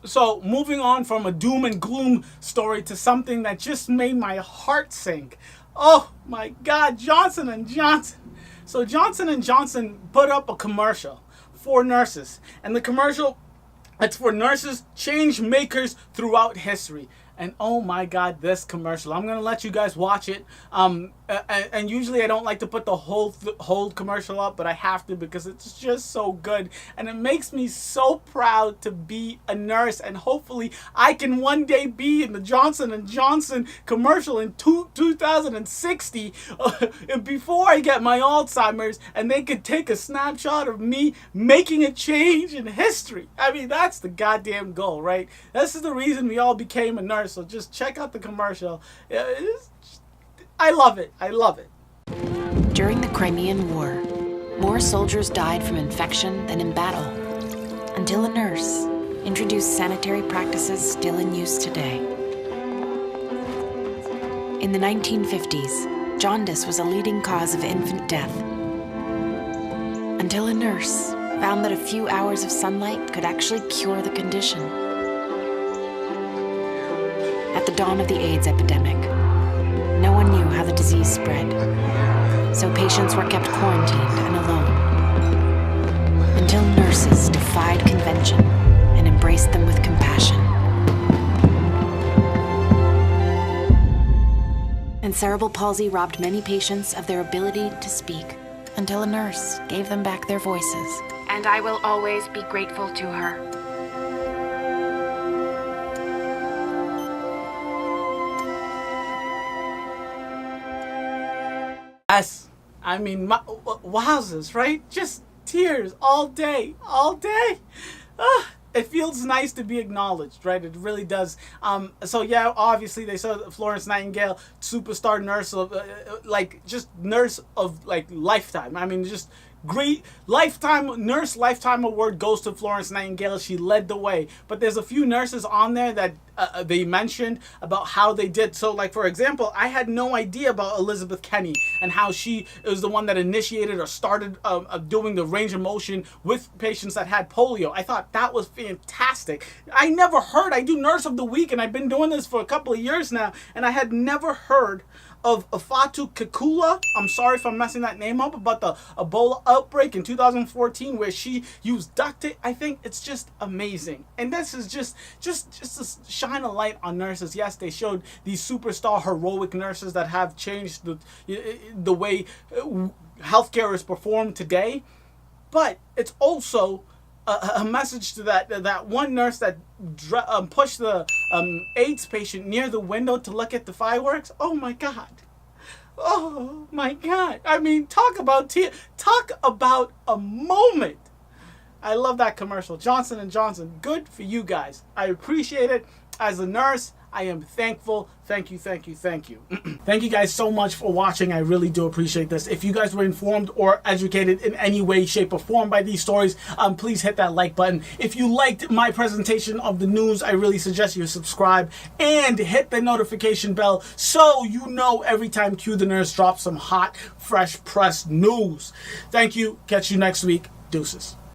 So moving on from a doom and gloom story to something that just made my heart sink. Oh my God, Johnson and Johnson. So Johnson and Johnson put up a commercial for nurses, and the commercial, it's for nurses, change makers throughout history. And oh my God, this commercial! I'm gonna let you guys watch it. And usually I don't like to put the whole commercial up, but I have to because it's just so good, and it makes me so proud to be a nurse. And hopefully, I can one day be in the Johnson and Johnson commercial in 2060, before I get my Alzheimer's, and they could take a snapshot of me making a change in history. I mean, that's the goddamn goal, right? This is the reason we all became a nurse. So just check out the commercial. I love it. I love it. During the Crimean War, more soldiers died from infection than in battle, until a nurse introduced sanitary practices still in use today. In the 1950s, jaundice was a leading cause of infant death, until a nurse found that a few hours of sunlight could actually cure the condition. At the dawn of the AIDS epidemic, no one knew how the disease spread, so patients were kept quarantined and alone, until nurses defied convention and embraced them with compassion. And cerebral palsy robbed many patients of their ability to speak, until a nurse gave them back their voices. And I will always be grateful to her. Yes, I mean, wowzers, right? Just tears all day, all day. It feels nice to be acknowledged, right? It really does. So yeah, obviously they saw Florence Nightingale, superstar nurse of, just nurse of lifetime. I mean, just great lifetime award goes to Florence Nightingale. She led the way. But there's a few nurses on there that they mentioned about how they did. So for example, I had no idea about Elizabeth Kenny and how she was the one that initiated or started doing the range of motion with patients that had polio. I thought that was fantastic. I do Nurse of the Week, and I've been doing this for a couple of years now, and I had never heard of Fatu Kekula, I'm sorry if I'm messing that name up, about the Ebola outbreak in 2014 where she used duct tape. I think it's just amazing. And this is just to shine a light on nurses. Yes, they showed these superstar heroic nurses that have changed the way healthcare is performed today. But it's also a message to that one nurse that pushed the AIDS patient near the window to look at the fireworks. Oh my God. Oh my God. I mean, talk about a moment. I love that commercial. Johnson and Johnson, good for you guys. I appreciate it. As a nurse, I am thankful. Thank you, thank you, thank you. Thank you guys so much for watching. I really do appreciate this. If you guys were informed or educated in any way, shape, or form by these stories, please hit that like button. If you liked my presentation of the news, I really suggest you subscribe and hit the notification bell so you know every time Q the Nurse drops some hot, fresh press news. Thank you. Catch you next week. Deuces.